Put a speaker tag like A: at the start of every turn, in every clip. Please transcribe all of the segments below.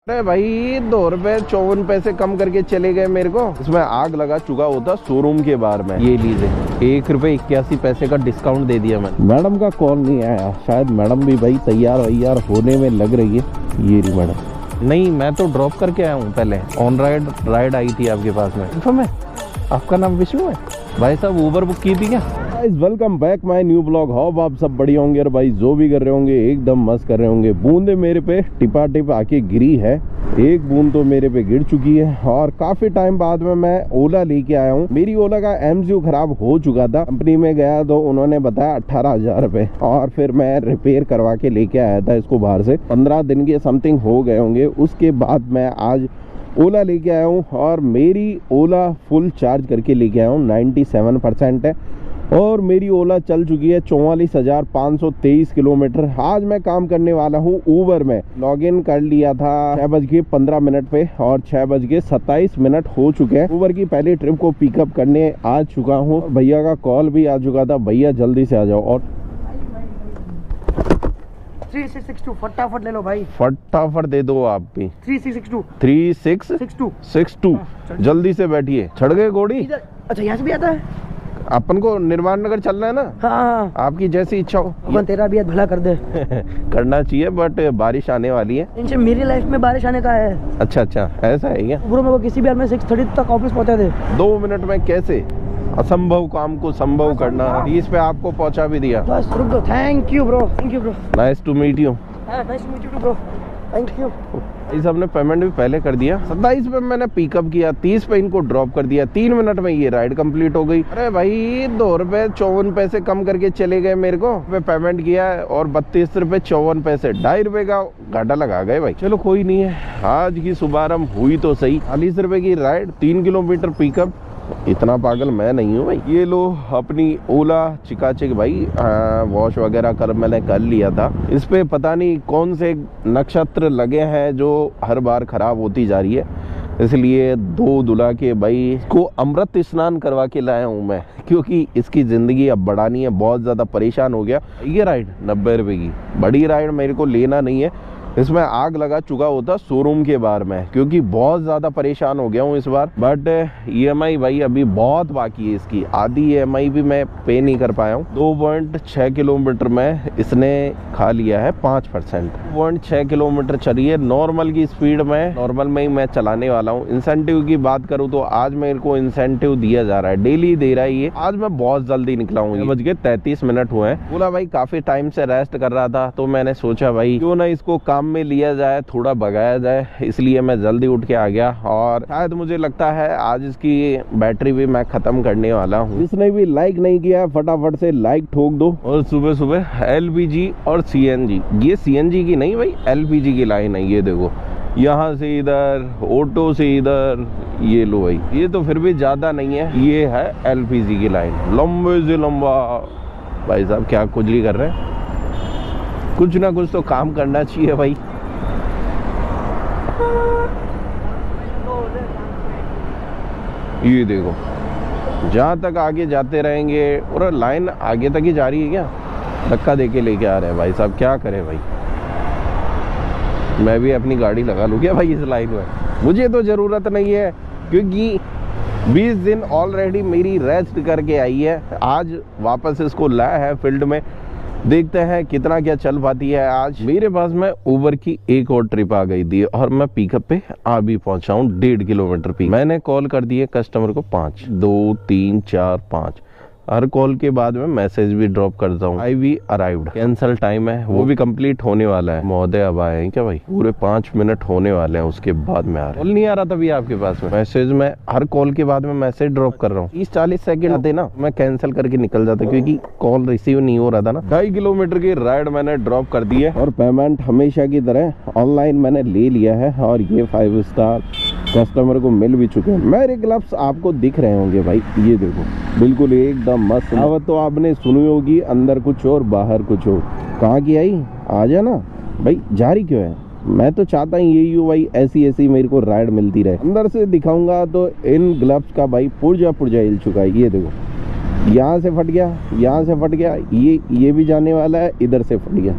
A: अरे भाई 2 रुपए 54 पैसे कम करके चले गए मेरे को। इसमें आग लगा चुका होता शोरूम के बाहर में। ये लीजिए 1 रुपए 81 पैसे का डिस्काउंट दे दिया मैंने। मैडम का कॉल नहीं आया, शायद मैडम भी भाई तैयार होने में लग रही है। ये रही मैडम। नहीं, मैं तो ड्रॉप करके आया हूँ पहले। ऑन राइड आई थी आपके पास में। इन्फॉर्म है आपका नाम विष्णु है भाई साहब, ऊबर बुक की थी क्या? Welcome back my new blog. Hope आप सब बढ़िया होंगे और भाई जो भी कर रहे होंगे एकदम मस्त कर रहे होंगे। बूंदे मेरे पे टिपा टिप आके गिरी है। एक बूंद तो मेरे पे गिर चुकी है और काफी टाइम बाद में मैं ओला लेके आया हूँ। मेरी ओला का MCU खराब हो चुका था। कंपनी में गया तो उन्होंने बताया 18,000 रुपए और फिर मैं रिपेयर करवा के लेके आया था इसको बाहर से। 15 दिन के समथिंग हो गए होंगे। उसके बाद मैं आज ओला लेके आया हूँ और मेरी ओला फुल चार्ज करके लेके आया हूँ। 97% है और मेरी ओला चल चुकी है 44,523 किलोमीटर। आज मैं काम करने वाला हूँ ऊबर में। लॉगिन कर लिया था 6:15 पे और 6:27 हो चुके हैं। ऊबर की पहली ट्रिप को पिकअप करने आ चुका हूँ। भैया का कॉल भी आ चुका था, भैया जल्दी से आ जाओ। और
B: 3662 फटाफट ले लो भाई,
A: फटाफट दे दो आप भी।
B: 3662
A: जल्दी से बैठिए। चढ़ गए घोड़ी?
B: अच्छा यहाँ से भी आता है?
A: अपन को निर्माण नगर चलना है ना।
B: हाँ,
A: आपकी जैसी इच्छा हो।
B: अपन तेरा भी भला कर दे।
A: करना चाहिए, बट बारिश आने वाली है।
B: इनसे मेरी लाइफ में बारिश आने का है।
A: अच्छा ऐसा है क्या?
B: ब्रो मेरे को किसी भी हाल में 6:30 तक ऑफिस पहुंचा दे।
A: 2 मिनट में कैसे असंभव काम को संभव करना। 30 पे आपको पहुंचा भी दिया।
B: बस रुक दो। Thank you bro.
A: Nice to meet you.
B: Nice to meet you bro. Thank you.
A: इस हमने पेमेंट भी पहले कर दिया। 27 पे मैंने पिकअप किया, 30 पे इनको ड्रॉप कर दिया। 3 मिनट में ये राइड कंप्लीट हो गई। अरे भाई 2 रुपए 54 पैसे कम करके चले गए मेरे को। मैं पेमेंट किया है और 32 रुपए 54 पैसे, 2.5 रुपए का घाटा लगा गए भाई। चलो कोई नहीं है, आज की शुभारंभ हुई तो सही। 40 रुपए की राइड, 3 किलोमीटर पिकअप। इतना पागल मैं नहीं हूँ भाई। ये लो अपनी ओला चिकाचिक भाई। वॉश वगैरह मैंने कर लिया था। इस पे पता नहीं कौन से नक्षत्र लगे हैं जो हर बार खराब होती जा रही है, इसलिए 2 दुला के भाई इसको अमृत स्नान करवा के लाया हूँ मैं, क्योंकि इसकी जिंदगी अब बढ़ानी है। बहुत ज्यादा परेशान हो गया। ये राइड 90 रुपए की बड़ी राइड मेरे को लेना नहीं है। इसमें आग लगा चुका होता शोरूम के बाहर में, क्योंकि बहुत ज्यादा परेशान हो गया हूँ इस बार। बट EMI भाई अभी बहुत बाकी है इसकी। आधी EMI भी मैं पे नहीं कर पाया हूँ। 2.6 किलोमीटर में इसने खा लिया है 5%। 2.6 किलोमीटर चलिए नॉर्मल की स्पीड में। नॉर्मल में ही मैं चलाने वाला हूँ। इंसेंटिव की बात करूँ तो आज मेरे को इंसेंटिव दिया जा रहा है, डेली दे रहा है ये। आज मैं बहुत जल्दी निकला हूँ। 6:33 हुए हैं। बोला भाई काफी टाइम से रेस्ट कर रहा था, तो मैंने सोचा भाई क्यों ना इसको काम में लिया जाए, थोड़ा भगाया जाए। इसलिए मैं जल्दी उठ के आ गया और शायद मुझे लगता है आज इसकी बैटरी भी मैं खत्म करने वाला हूँ। इसने भी लाइक नहीं किया, फटाफट से लाइक ठोक दो। और सुबह सुबह LPG और CNG, ये CNG की नहीं भाई LPG की लाइन है। ये देखो यहाँ से इधर, ऑटो से इधर। ये लो भाई, ये तो फिर भी ज्यादा नहीं है। ये है LPG की लाइन, लंबे से लंबा। भाई साहब क्या कुजली कर रहे हैं? कुछ ना कुछ तो काम करना चाहिए भाई। ये देखो जहां तक आगे जाते रहेंगे। और लाइन आगे तक ही जा रही है क्या? धक्का देके लेके आ रहे हैं भाई साहब। क्या करें भाई, मैं भी अपनी गाड़ी लगा लूँ क्या भाई इस लाइन में? मुझे तो जरूरत नहीं है, क्योंकि 20 दिन ऑलरेडी मेरी रेस्ट करके आई है। आज वापस इसको लाया है फील्ड में। देखते हैं कितना क्या चल पाती है आज। मेरे पास में ऊबर की एक और ट्रिप आ गई थी और मैं पिकअप पे आ भी पहुंचा हूँ। 1.5 किलोमीटर पिक। मैंने कॉल कर दिए कस्टमर को 5, 2, 3, 4, 5। हर कॉल के बाद में मैसेज भी ड्रॉप करता हूँ। आई वी अराइव्ड। कैंसल टाइम है, वो भी कंप्लीट होने वाला है। महोदय अब आए हैं क्या भाई? पूरे 5 मिनट होने वाले हैं, उसके बाद में आ रहे हैं। कॉल नहीं आ रहा तभी आपके पास में मैसेज में। हर कॉल के बाद में मैसेज ड्रॉप कर रहा हूँ। 30-40 सेकंड आते ना, मैं कैंसिल करके निकल जाता, क्योंकि कॉल रिसीव नहीं हो रहा था ना। 2.5 किलोमीटर की राइड मैंने ड्रॉप कर दी है और पेमेंट हमेशा की तरह ऑनलाइन मैंने ले लिया है। और ये 5 स्टार कस्टमर को मिल भी चुके हैं। मेरे ग्लव्स आपको दिख रहे होंगे भाई, ये देखो बिल्कुल एकदम मस्त। अब तो आपने सुनी होगी, अंदर कुछ और बाहर कुछ और। कहाँ की आई? आ जाना भाई, जारी क्यों है? मैं तो चाहता ही यही हूँ भाई, ऐसी मेरे को राइड मिलती रहे। अंदर से दिखाऊंगा तो इन ग्लव्स का भाई पुर्जा हिल चुका है। ये देखो यहाँ से फट गया, यहाँ से फट गया, ये भी जाने वाला है, इधर से फट गया।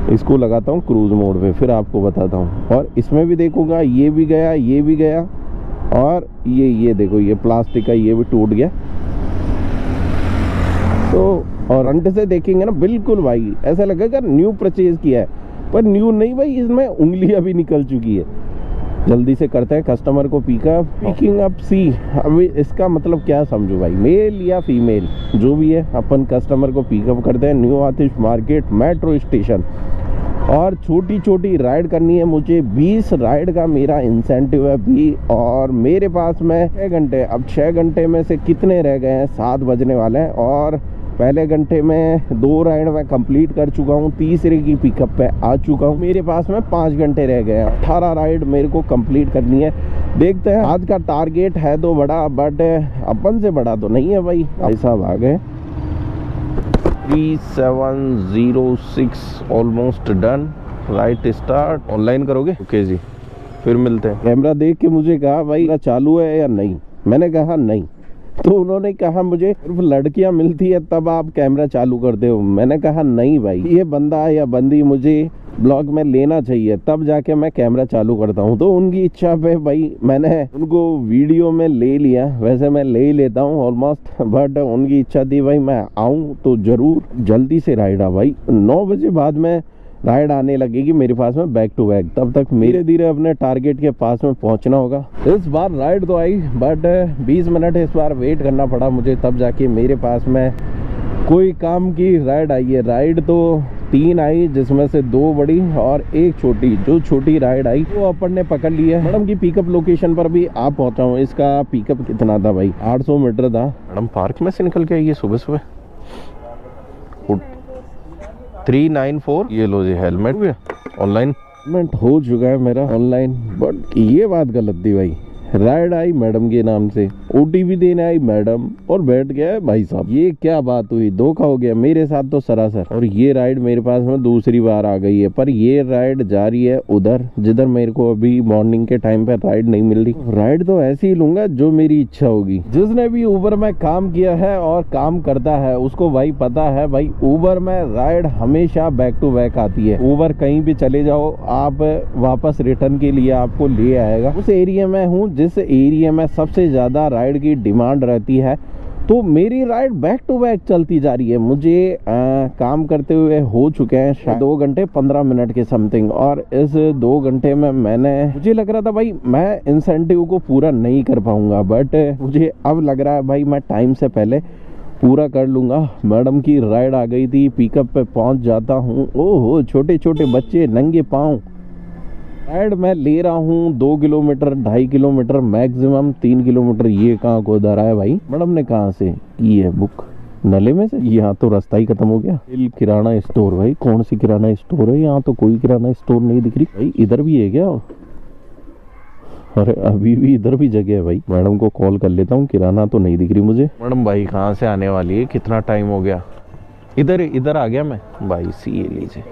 A: इसको लगाता हूँ क्रूज मोड पे, फिर आपको बताता हूँ। और इसमें भी देखूंगा, ये भी गया, ये भी गया, और ये देखो, ये प्लास्टिक का ये भी टूट गया। तो और फ्रंट से देखेंगे ना, बिल्कुल भाई ऐसा लगेगा न्यू परचेज किया है, पर न्यू नहीं भाई, इसमें उंगलियां भी निकल चुकी है। जल्दी से करते हैं कस्टमर को पिकिंग अप सी। अभी इसका मतलब क्या समझो भाई, मेल या फीमेल जो भी है, अपन कस्टमर को पिकअप करते हैं न्यू आतिश मार्केट मेट्रो स्टेशन। और छोटी छोटी राइड करनी है मुझे, 20 राइड का मेरा इंसेंटिव है भी। और मेरे पास में 6 घंटे, अब 6 घंटे में से कितने रह गए हैं, 7 बजने वाले हैं। और पहले घंटे में 2 राइड मैं कंप्लीट कर चुका हूँ, तीसरे की पिकअप पे आ चुका हूँ। मेरे पास में 5 घंटे रह गए हैं, 18 राइड मेरे को कंप्लीट करनी है। देखते हैं, आज का टारगेट है तो बड़ा, बट अपन से बड़ा तो नहीं है भाई। भाई साहब आ गए, 3706 almost done. Right start, online करोगे? ओके जी, फिर मिलते हैं। कैमरा देख के मुझे कहा भाई चालू है या नहीं, मैंने कहा नहीं, तो उन्होंने कहा मुझे सिर्फ लड़कियां मिलती है तब आप कैमरा चालू करते हो। मैंने कहा नहीं भाई, ये बंदा या बंदी मुझे ब्लॉग में लेना चाहिए, तब जाके मैं कैमरा चालू करता हूँ। तो उनकी इच्छा पे भाई मैंने उनको वीडियो में ले लिया। वैसे मैं ले ही लेता हूँ ऑलमोस्ट, बट उनकी इच्छा थी भाई मैं आऊँ तो जरूर। जल्दी से राइड आ भाई, 9 बजे बाद में राइड आने लगेगी मेरे पास में बैक टू बैक। तब तक धीरे धीरे अपने टारगेट के पास में पहुंचना होगा। इस बार राइड तो आई, बट 20 मिनट इस बार वेट करना पड़ा मुझे, तब जाके मेरे पास में कोई काम की राइड आई है। राइड तो 3 आई, जिसमें से 2 बड़ी और 1 छोटी। जो छोटी राइड आई वो अपन ने पकड़ ली है। मैडम की पिकअप लोकेशन पर भी आप पहुंचा हूँ। इसका पिकअप कितना था भाई? 800 मीटर था। मैडम पार्क में से निकल के आई है सुबह सुबह। 394। ये लो जी हेलमेट भी ऑनलाइन पेमेंट हो चुका है मेरा ऑनलाइन। बट ये बात गलत थी भाई, राइड आई मैडम के नाम से, ओटीपी देने आई मैडम और बैठ गया भाई साहब। ये क्या बात हुई, धोखा हो गया मेरे साथ तो सरासर। और ये राइड मेरे पास में दूसरी बार आ गई है, पर ये राइड जा रही है उधर जिधर मेरे को अभी मॉर्निंग के टाइम पे राइड नहीं मिल रही। राइड तो ऐसे ही लूंगा जो मेरी इच्छा होगी। जिसने भी ऊबर में काम किया है और काम करता है उसको भाई पता है भाई, ऊबर में राइड हमेशा बैक टू बैक आती है। ऊबर कहीं भी चले जाओ आप, वापस रिटर्न के लिए आपको ले आएगा। उस एरिया में हूँ जिस एरिया में सबसे ज्यादा राइड की डिमांड रहती है, तो मेरी राइड बैक टू बैक चलती जा रही है। मुझे काम करते हुए हो चुके हैं शायद 2 घंटे 15 मिनट के समथिंग। और इस 2 घंटे में मुझे लग रहा था भाई मैं इंसेंटिव को पूरा नहीं कर पाऊंगा, बट मुझे अब लग रहा है भाई मैं टाइम से पहले पूरा कर लूंगा। मैडम की राइड आ गई थी, पिकअप पे पहुंच जाता हूँ। ओहो, छोटे छोटे बच्चे नंगे पाँव। राइड मैं ले रहा हूँ 2 किलोमीटर, 2.5 किलोमीटर, मैक्सिमम 3 किलोमीटर। ये कहाँ को धरा है भाई? मैडम ने कहाँ से की है बुक? नले में से? यहाँ तो रास्ता ही खत्म हो गया। किराना स्टोर भाई, कौन सी किराना स्टोर है? यहाँ तो कोई किराना स्टोर नहीं दिख रही भाई। इधर भी है क्या? अरे अभी भी इधर भी जगह है भाई। मैडम को कॉल कर लेता हूँ, किराना तो नहीं दिख रही मुझे। मैडम भाई कहाँ से आने वाली है? कितना टाइम हो गया? इधर आ गया मैं भाई। सी लीजिए,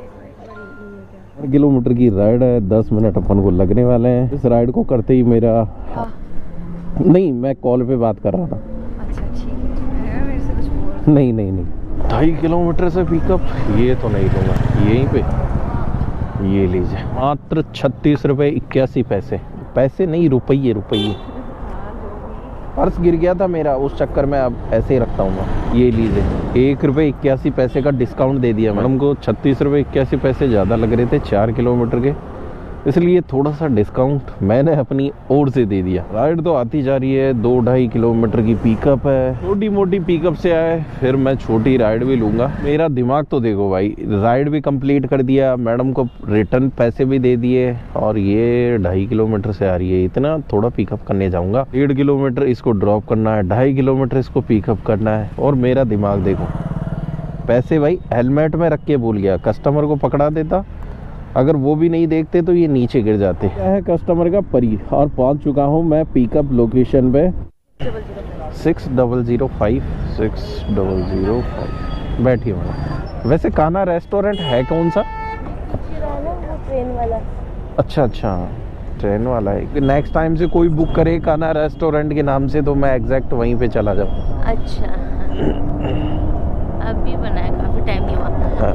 A: 4 किलोमीटर की राइड है, 10 मिनट अपन को लगने वाले हैं। इस राइड को करते ही मेरा नहीं, मैं कॉल पे बात कर रहा था।
C: अच्छा ठीक है, मेरे से कुछ बोल।
A: नहीं 2.5 किलोमीटर से पिकअप ये तो नहीं लूँगा। यहीं पे ये लीजिए, मात्र 36 रुपये 81 पैसे। पैसे नहीं, रुपये। पर्स गिर गया था मेरा, उस चक्कर में अब ऐसे ही रखता हूँ मैं। ये लीजिए, 1 रुपये 81 पैसे का डिस्काउंट दे दिया मैडम को। 36 रुपये 81 पैसे ज़्यादा लग रहे थे 4 किलोमीटर के, इसलिए थोड़ा सा डिस्काउंट मैंने अपनी ओर से दे दिया। राइड तो आती जा रही है, 2-2.5 किलोमीटर की पिकअप है। छोटी मोटी पिकअप से आए, फिर मैं छोटी राइड भी लूँगा। मेरा दिमाग तो देखो भाई, राइड भी कंप्लीट कर दिया, मैडम को रिटर्न पैसे भी दे दिए, और ये 2.5 किलोमीटर से आ रही है। इतना थोड़ा पिकअप करने जाऊँगा। 1.5 किलोमीटर इसको ड्रॉप करना है, 2.5 किलोमीटर इसको पिकअप करना है। और मेरा दिमाग देखो, पैसे भाई हेलमेट में रख के भूल गया। कस्टमर को पकड़ा देता, अगर वो भी नहीं देखते तो ये नीचे गिर जाते। क्या है कस्टमर का परी। और पहुंच चुका हूं मैं पिकअप लोकेशन पे। 6005 बैठिए मैडम। वैसे कान्हा रेस्टोरेंट है कौन सा?
C: ट्रेन वाला।
A: अच्छा ट्रेन वाला है। नेक्स्ट टाइम से कोई बुक करे कान्हा रेस्टोरेंट के नाम से तो मैं एग्जैक्ट वहीं पे चला जाऊँ।
C: अच्छा अभी बना है, काफी टाइम नहीं हुआ,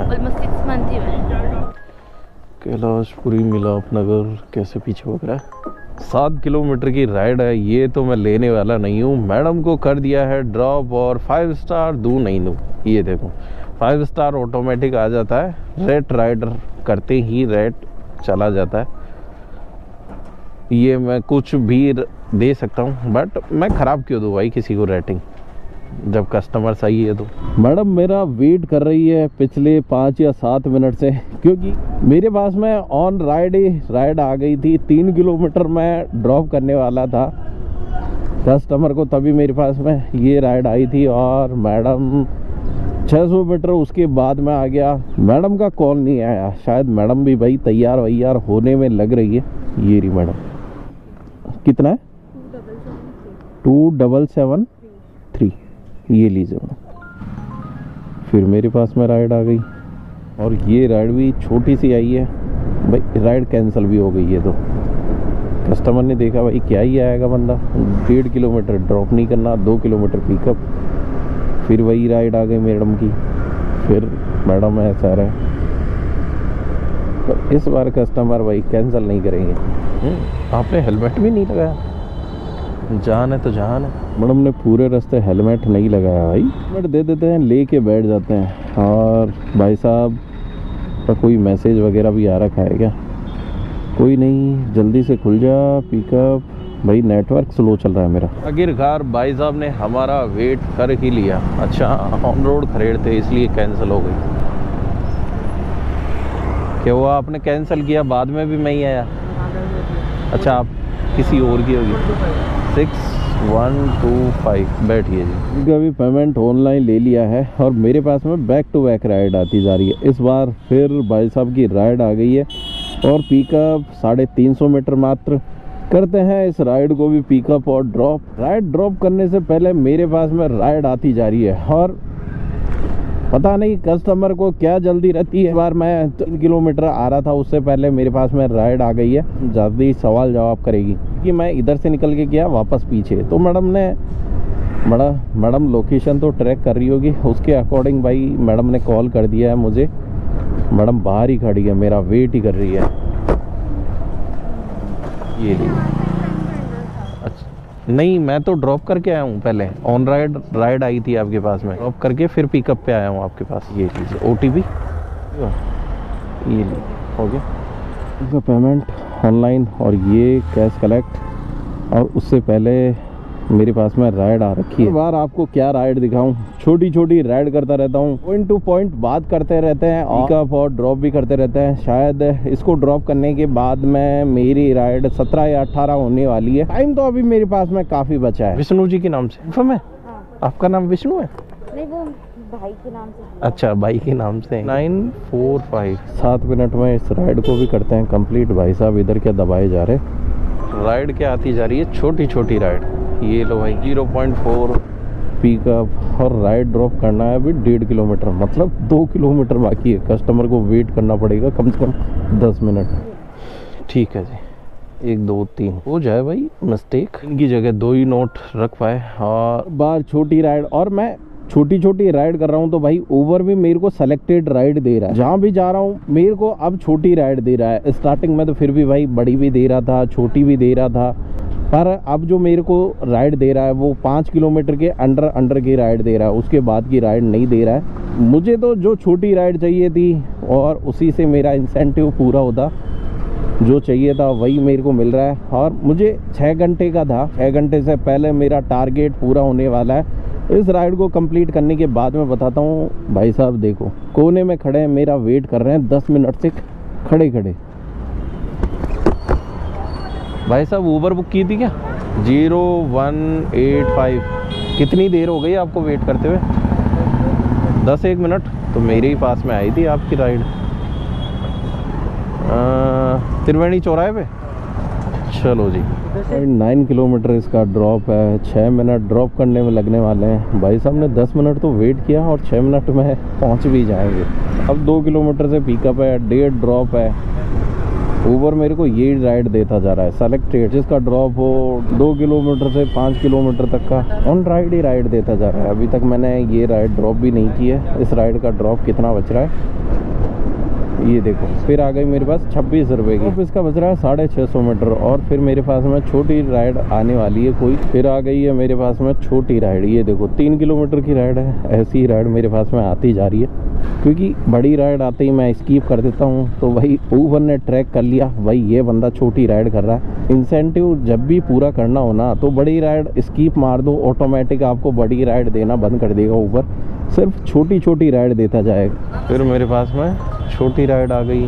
C: ऑलमोस्ट 6 मंथ ही हुए।
A: कैलाशपुरी मिलाप नगर कैसे पीछे हो रहा है। 7 किलोमीटर की राइड है, ये तो मैं लेने वाला नहीं हूँ। मैडम को कर दिया है ड्रॉप और 5 स्टार दूँ नहीं दूँ। ये देखो 5 स्टार ऑटोमेटिक आ जाता है, रेट राइडर करते ही रेट चला जाता है। ये मैं कुछ भी दे सकता हूँ, बट मैं ख़राब क्यों दूँ भाई किसी को रेटिंग, जब कस्टमर सही है तो। मैडम मेरा वेट कर रही है पिछले 5 या 7 मिनट से, क्योंकि मेरे पास में ऑन राइड आ गई थी। 3 किलोमीटर मैं ड्रॉप करने वाला था कस्टमर को, तभी मेरे पास में ये राइड आई थी। और मैडम 600 मीटर उसके बाद में आ गया, मैडम का कॉल नहीं आया। शायद मैडम भी भाई तैयार वैयार होने में लग रही है। ये रही मैडम। कितना है? 2773। ये लीजिए मैडम। फिर मेरे पास में राइड आ गई, और ये राइड भी छोटी सी आई है भाई। राइड कैंसिल भी हो गई है, तो कस्टमर ने देखा भाई क्या ही आएगा बंदा, 1.5 किलोमीटर ड्रॉप नहीं करना, 2 किलोमीटर पिकअप। फिर वही राइड आ गई मैडम की। फिर मैडम ऐसा रहे, तो इस बार कस्टमर भाई कैंसिल नहीं करेंगे। आपने हेलमेट भी नहीं लगाया, जान है तो जान है। मैडम ने पूरे रास्ते हेलमेट नहीं लगाया भाई। हेलमेट दे देते हैं, लेके बैठ जाते हैं। और भाई साहब का कोई मैसेज वगैरह भी आ रखा है क्या? कोई नहीं, जल्दी से खुल जा पिकअप। भाई नेटवर्क स्लो चल रहा है मेरा। आखिरकार भाई साहब ने हमारा वेट कर ही लिया। अच्छा ऑन रोड खड़े थे इसलिए कैंसिल हो गई। क्या हुआ, आपने कैंसिल किया, बाद में भी मैं ही आया? अच्छा आप किसी और की होगी। 6125 बैठिए जी। कभी पेमेंट ऑनलाइन ले लिया है, और मेरे पास में बैक टू बैक राइड आती जा रही है। इस बार फिर भाई साहब की राइड आ गई है, और पिकअप 350 मीटर मात्र करते हैं। इस राइड को भी पिकअप और ड्रॉप। राइड ड्रॉप करने से पहले मेरे पास में राइड आती जा रही है, और पता नहीं कस्टमर को क्या जल्दी रहती है। इस बार मैं 3 किलोमीटर आ रहा था, उससे पहले मेरे पास में राइड आ गई है। जल्दी सवाल जवाब करेगी कि मैं इधर से निकल के गया वापस पीछे, तो मैडम लोकेशन तो ट्रैक कर रही होगी, उसके अकॉर्डिंग भाई मैडम ने कॉल कर दिया है मुझे। मैडम बाहर ही खड़ी है, मेरा वेट ही कर रही है। ये लीजिए। अच्छा नहीं, मैं तो ड्रॉप करके आया हूँ पहले। ऑन राइड आई थी आपके पास में, ड्रॉप करके फिर पिकअप पे आया हूँ आपके पास। ये लीजिए OTP। ये लीजिए, हो गया इसका पेमेंट ऑनलाइन, और ये कैश कलेक्ट। और उससे पहले मेरे पास में राइड आ रखी है। बार आपको क्या राइड दिखाऊं, छोटी छोटी राइड करता रहता हूँ। पॉइंट टू पॉइंट बात करते रहते हैं, पिकअप और ड्रॉप भी करते रहते हैं। शायद इसको ड्रॉप करने के बाद में मेरी राइड 17 या 18 होने वाली है। टाइम तो अभी मेरे पास में काफी बचा है। विष्णु जी के नाम से इन्फॉर्म है? आपका नाम विष्णु है?
C: नहीं, वो भाई के नाम से।
A: अच्छा भाई के नाम से। 945। 7 मिनट में इस राइड को भी करते हैं कंप्लीट। भाई साहब इधर क्या दबाए जा रहे। राइड क्या आती जा रही है, छोटी छोटी राइड। ये लो भाई 0.4 पिकअप, और राइड ड्रॉप करना है अभी 1.5 किलोमीटर, मतलब 2 किलोमीटर बाकी है। कस्टमर को वेट करना पड़ेगा कम से कम 10 मिनट। ठीक है जी, 1 2 3 हो जाए भाई मिस्टेक। इनकी जगह 2 ही नोट रख पाए। और बार छोटी राइड, और मैं छोटी छोटी राइड कर रहा हूँ, तो भाई ओवर भी मेरे को सेलेक्टेड राइड दे रहा है। जहाँ भी जा रहा हूँ मेरे को अब छोटी राइड दे रहा है। स्टार्टिंग में तो फिर भी भाई बड़ी भी दे रहा था, छोटी भी दे रहा था, पर अब जो मेरे को राइड दे रहा है वो 5 किलोमीटर के अंडर की राइड दे रहा है, उसके बाद की राइड नहीं दे रहा है। मुझे तो जो छोटी राइड चाहिए थी, और उसी से मेरा इंसेंटिव पूरा होता। जो चाहिए था वही मेरे को मिल रहा है, और मुझे 6 घंटे का था। 6 घंटे से पहले मेरा टारगेट पूरा होने वाला है। इस राइड को कंप्लीट करने के बाद मैं बताता हूँ। भाई साहब देखो कोने में खड़े हैं, मेरा वेट कर रहे हैं 10 मिनट से खड़े खड़े। भाई साहब ऊबर बुक की थी क्या? 0185। कितनी देर हो गई आपको वेट करते हुए? 10-1 मिनट। तो मेरे ही पास में आई थी आपकी राइड, त्रिवेणी चौराहे पे। चलो जी, 9 किलोमीटर इसका ड्रॉप है। 6 मिनट ड्रॉप करने में लगने वाले हैं। भाई साहब ने 10 मिनट तो वेट किया, और 6 मिनट में पहुंच भी जाएंगे। अब 2 किलोमीटर से पिकअप है, 1.5 ड्रॉप है। ऊबर मेरे को ये राइड देता जा रहा है सेलेक्टेड, जिसका ड्रॉप हो 2 किलोमीटर से 5 किलोमीटर तक का ऑन राइड ही राइड देता जा रहा है। अभी तक मैंने ये राइड ड्रॉप भी नहीं की है। इस राइड का ड्रॉप कितना बच रहा है ये देखो फिर आ गई मेरे पास 26 रुपए की। अब इसका बच रहा है 650 मीटर और फिर मेरे पास में छोटी राइड आने वाली है कोई। फिर आ गई है मेरे पास में छोटी राइड। ये देखो 3 किलोमीटर की राइड है। ऐसी ही राइड मेरे पास में आती जा रही है, क्योंकि बड़ी राइड आते ही मैं स्कीप कर देता हूँ। तो भाई ऊबर ने ट्रैक कर लिया, भाई ये बंदा छोटी राइड कर रहा है। इंसेंटिव जब भी पूरा करना हो ना तो बड़ी राइड स्कीप मार दो, ऑटोमेटिक आपको बड़ी राइड देना बंद कर देगा ऊबर, सिर्फ छोटी छोटी राइड देता जाएगा। फिर मेरे पास में छोटी राइड आ गई।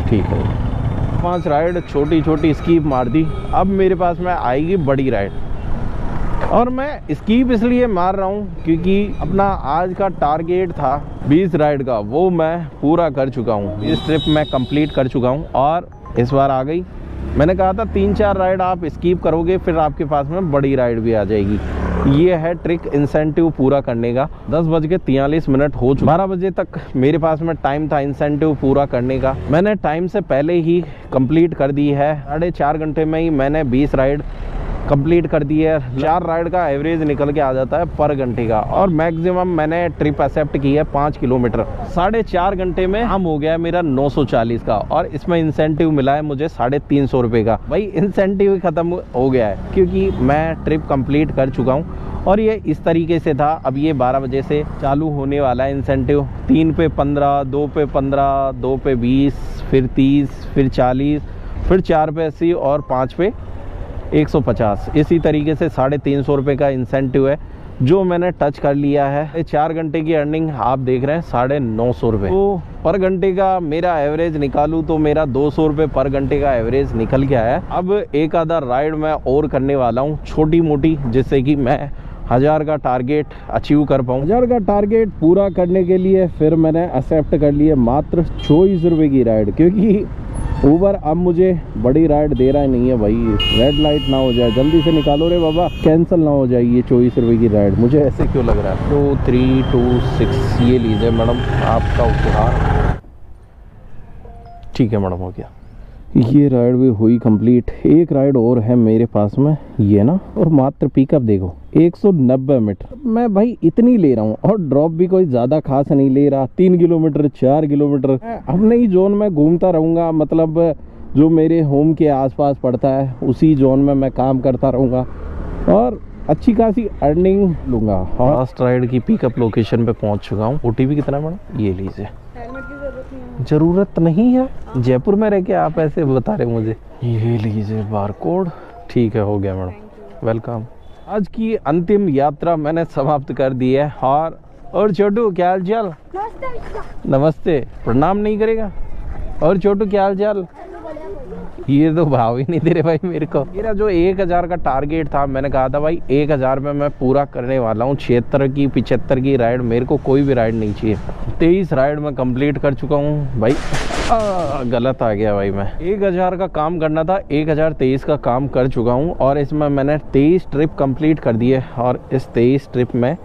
A: ठीक है, 5 राइड छोटी छोटी स्कीप मार दी। अब मेरे पास में आएगी बड़ी राइड, और मैं स्कीप इसलिए मार रहा हूँ क्योंकि अपना आज का टारगेट था 20 राइड का, वो मैं पूरा कर चुका हूँ। इस ट्रिप मैं कंप्लीट कर चुका हूँ और इस बार आ गई। मैंने कहा था 3-4 राइड आप स्कीप करोगे फिर आपके पास में बड़ी राइड भी आ जाएगी। ये है ट्रिक इंसेंटिव पूरा करने का। 10:43 हो चुका, 12 बजे तक मेरे पास में टाइम था इंसेंटिव पूरा करने का। मैंने टाइम से पहले ही कंप्लीट कर दी है। 4.5 घंटे में ही मैंने 20 राइड कंप्लीट कर दी है। 4 राइड का एवरेज निकल के आ जाता है पर घंटे का, और मैक्सिमम मैंने ट्रिप एक्सेप्ट की है 5 किलोमीटर। 4.5 घंटे में हम हो गया मेरा 940 का, और इसमें इंसेंटिव मिला है मुझे 350 रुपये का। भाई इंसेंटिव खत्म हो गया है क्योंकि मैं ट्रिप कंप्लीट कर चुका हूँ, और ये इस तरीके से था। अब ये 12 बजे से चालू होने वाला है इंसेंटिव। 3 पे 15, 2 पे 15, 2 पे 20, फिर 30, फिर 40, फिर 4 पे 80 और 5 पे 150। इसी तरीके से 350 रुपये का इंसेंटिव है जो मैंने टच कर लिया है। 4 घंटे की अर्निंग आप देख रहे हैं 950 रुपये। तो पर घंटे का मेरा एवरेज निकालूं तो मेरा 200 रुपये पर घंटे का एवरेज निकल के आया है। अब एक आधा राइड मैं और करने वाला हूं छोटी मोटी, जिससे कि मैं 1000 का टारगेट अचीव कर पाऊँ। 1000 का टारगेट पूरा करने के लिए फिर मैंने एक्सेप्ट कर लिया मात्र 24 रुपये की राइड, क्योंकि ऊबर अब मुझे बड़ी राइड दे रहा नहीं है। भाई रेड लाइट ना हो जाए, जल्दी से निकालो रे बाबा, कैंसिल ना हो जाए ये 24 रुपये की राइड। मुझे ऐसे क्यों लग रहा है। 2, 3, 2, 6 ये लीजिए मैडम आपका उपहार। ठीक है मैडम, हो गया। ये राइड भी हुई कंप्लीट। एक राइड और है मेरे पास में, ये ना, और मात्र पिकअप देखो 190 मीटर। मैं भाई इतनी ले रहा हूँ, और ड्रॉप भी कोई ज़्यादा खास नहीं ले रहा। 3 किलोमीटर 4 किलोमीटर अपने ही जोन में घूमता रहूँगा, मतलब जो मेरे होम के आसपास पड़ता है उसी जोन में मैं काम करता रहूँगा और अच्छी खासी अर्निंग लूँगा। और लास्ट राइड की पिकअप लोकेशन पे पहुँच चुका हूँ। OTP कितना मैडम? ये लीजिए। जरूरत नहीं है, जयपुर में रह के आप ऐसे बता रहे मुझे। ये लीजिए बारकोड। ठीक है, हो गया मैडम, वेलकम। आज की अंतिम यात्रा मैंने समाप्त कर दी है। और छोटू क्या हाल चाल? नमस्ते। प्रणाम नहीं करेगा? और छोटू क्या हाल चाल? ये तो भाव ही नहीं दे रहे भाई मेरे को। मेरा जो 1000 का टारगेट था, मैंने कहा था भाई 1000 में मैं पूरा करने वाला हूँ। 76 की 75 की राइड, मेरे को कोई भी राइड नहीं चाहिए। 23 राइड में कंप्लीट कर चुका हूँ भाई। गलत आ गया भाई, मैं 1000 का काम करना था, 1023 का काम कर चुका हूँ, और इसमें मैंने 23 ट्रिप कंप्लीट कर दी है। और इस 23 ट्रिप में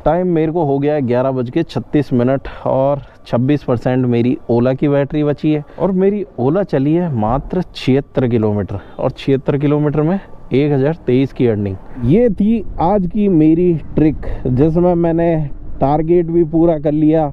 A: टाइम मेरे को हो गया है 11:36 और 26% मेरी ओला की बैटरी बची है, और मेरी ओला चली है मात्र 76 किलोमीटर, और 76 किलोमीटर में 1023 की अर्निंग। ये थी आज की मेरी ट्रिक, जिसमें मैंने टारगेट भी पूरा कर लिया,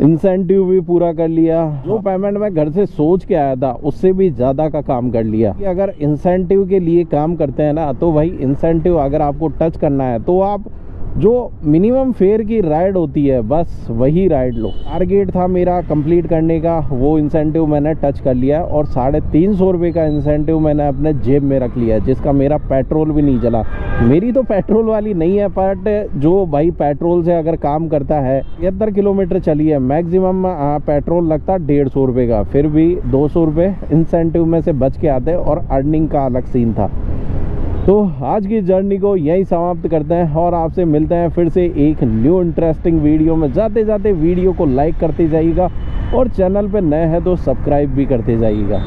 A: इंसेंटिव भी पूरा कर लिया। जो पेमेंट मैं घर से सोच के आया था उससे भी ज़्यादा का काम कर लिया। अगर इंसेंटिव के लिए काम करते हैं ना, तो भाई इंसेंटिव अगर आपको टच करना है तो आप जो मिनिमम फेयर की राइड होती है बस वही राइड लो। टारगेट था मेरा कंप्लीट करने का, वो इंसेंटिव मैंने टच कर लिया, और 350 रुपये का इंसेंटिव मैंने अपने जेब में रख लिया, जिसका मेरा पेट्रोल भी नहीं चला। मेरी तो पेट्रोल वाली नहीं है, बट जो भाई पेट्रोल से अगर काम करता है, 73 किलोमीटर चली है, मैक्सिमम पेट्रोल लगता 150 रुपये का, फिर भी 200 रुपये इंसेंटिव में से बच के आते, और अर्निंग का अलग सीन था। तो आज की जर्नी को यहीं समाप्त करते हैं, और आपसे मिलते हैं फिर से एक न्यू इंटरेस्टिंग वीडियो में। जाते जाते वीडियो को लाइक करते जाइएगा, और चैनल पे नए हैं तो सब्सक्राइब भी करते जाइएगा।